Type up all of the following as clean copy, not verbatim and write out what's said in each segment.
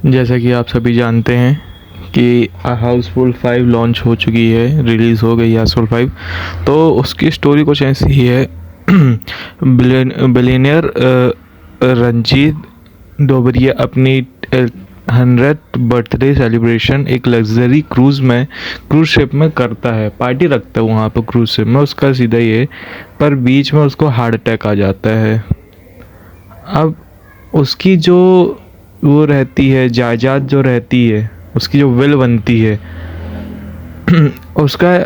जैसा कि आप सभी जानते हैं कि हाउसफुल 5 लॉन्च हो चुकी है, रिलीज़ हो गई है हाउसफुल 5। तो उसकी स्टोरी कुछ ऐसी ही है। बिलियनियर रंजीत डोबरिया अपनी 100th बर्थडे सेलिब्रेशन एक लग्जरी क्रूज शिप में करता है, पार्टी रखता है वहाँ पर क्रूज शिप में। उसका सीधा ये, पर बीच में उसको हार्ट अटैक आ जाता है। अब उसकी जो वो रहती है जायदाद जो रहती है, उसकी जो विल बनती है उसका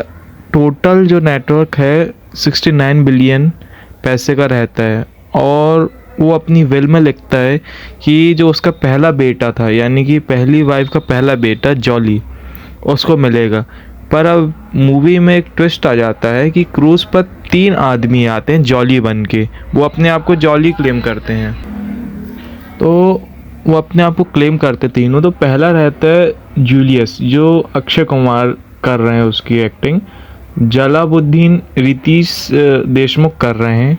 टोटल जो नेटवर्क है 69 बिलियन पैसे का रहता है। और वो अपनी विल में लिखता है कि जो उसका पहला बेटा था, यानी कि पहली वाइफ का पहला बेटा जॉली, उसको मिलेगा। पर अब मूवी में एक ट्विस्ट आ जाता है कि क्रूज़ पर 3 आदमी आते हैं जॉली बन के। वो अपने आप को जॉली क्लेम करते हैं। तो वो अपने आप को क्लेम करते तीनों। तो पहला रहता है जूलियस, जो अक्षय कुमार कर रहे हैं उसकी एक्टिंग। जलालुद्दीन रितेश देशमुख कर रहे हैं।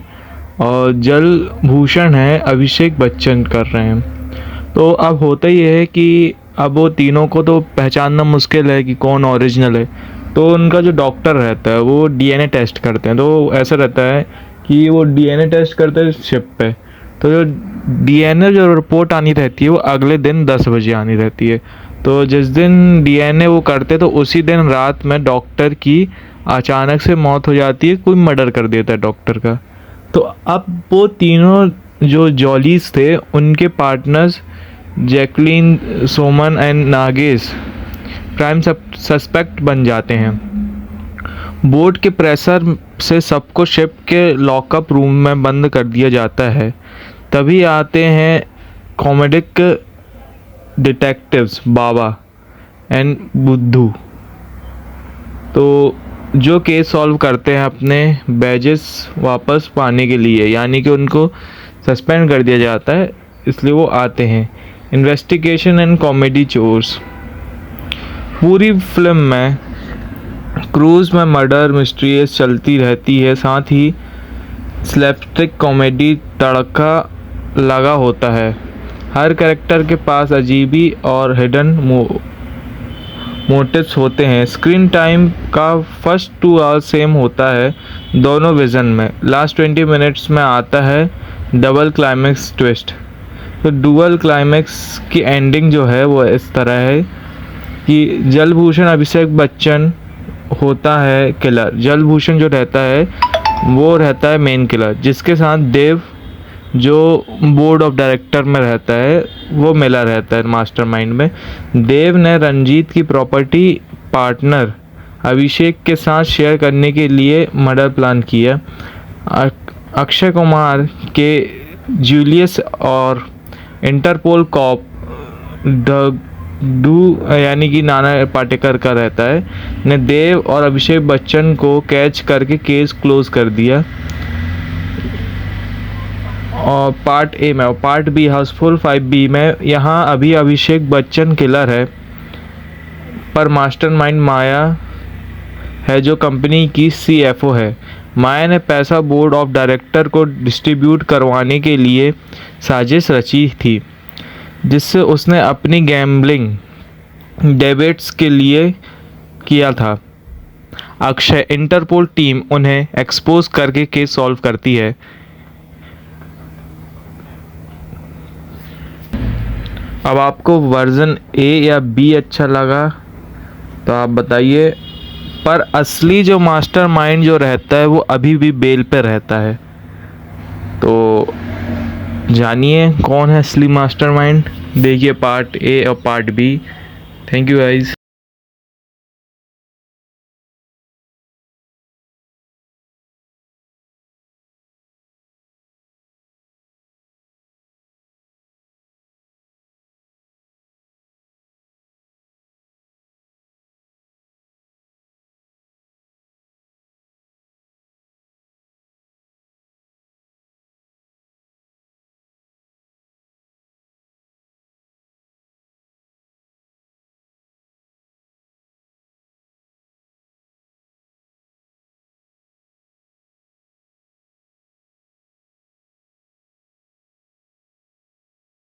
और जल भूषण है अभिषेक बच्चन कर रहे हैं। तो अब होता ये है कि अब वो तीनों को तो पहचानना मुश्किल है कि कौन ओरिजिनल है। तो उनका जो डॉक्टर रहता है वो डीएनए टेस्ट करते हैं। तो ऐसा रहता है कि वो डीएनए टेस्ट करते हैं शिप पे। तो जो डीएनए जो रिपोर्ट आनी रहती है वो अगले दिन 10 बजे आनी रहती है। तो जिस दिन डीएनए वो करते तो उसी दिन रात में डॉक्टर की अचानक से मौत हो जाती है, कोई मर्डर कर देता है डॉक्टर का। तो अब वो तीनों जो जॉलीज थे उनके partners Jacqueline, Soman and Nagesh prime suspect बन जाते हैं। बोर्ड के प्रेशर से सबको शिप के लॉकअप रूम में बंद कर दिया जाता है। तभी आते हैं कॉमेडिक डिटेक्टिव्स बाबा एंड बुद्धू, तो जो केस सॉल्व करते हैं अपने बैजेस वापस पाने के लिए, यानी कि उनको सस्पेंड कर दिया जाता है, इसलिए वो आते हैं। Investigation and comedy chores. पूरी फिल्म में क्रूज में मर्डर मिस्ट्रीज चलती रहती है, साथ ही स्लैपस्टिक कॉमेडी तड़का लगा होता है। हर कैरेक्टर के पास अजीबी और हिडन मोटिव्स होते हैं। स्क्रीन टाइम का फर्स्ट 2 आवर सेम होता है दोनों विज़न में। लास्ट 20 मिनट्स में आता है डबल क्लाइमैक्स ट्विस्ट। तो डुअल क्लाइमैक्स की एंडिंग जो है वो इस तरह है कि जलभूषण अभिषेक बच्चन होता है किलर। जलभूषण जो रहता है वो रहता है मेन किलर, जिसके साथ देव जो बोर्ड ऑफ डायरेक्टर में रहता है वो मिला रहता है मास्टरमाइंड में। देव ने रंजीत की प्रॉपर्टी पार्टनर अभिषेक के साथ शेयर करने के लिए मर्डर प्लान किया। अक्षय कुमार के जूलियस और इंटरपोल कॉप यानी कि नाना पाटेकर का रहता है ने देव और अभिषेक बच्चन को कैच करके केस क्लोज कर दिया। और पार्ट ए में और पार्ट बी हाउसफुल 5B में यहाँ अभी अभिषेक बच्चन किलर है, पर मास्टरमाइंड माया है जो कंपनी की CFO है। माया ने पैसा बोर्ड ऑफ डायरेक्टर को डिस्ट्रीब्यूट करवाने के लिए साजिश रची थी, जिससे उसने अपनी गैम्बलिंग डेबिट्स के लिए किया था। अक्षय इंटरपोल टीम उन्हें एक्सपोज करके केस सॉल्व करती है। अब आपको वर्जन A या B अच्छा लगा तो आप बताइए, पर असली जो मास्टरमाइंड जो रहता है वो अभी भी बेल पे रहता है। तो जानिए कौन है असली मास्टरमाइंड। देखिए पार्ट A और part B। Thank you guys.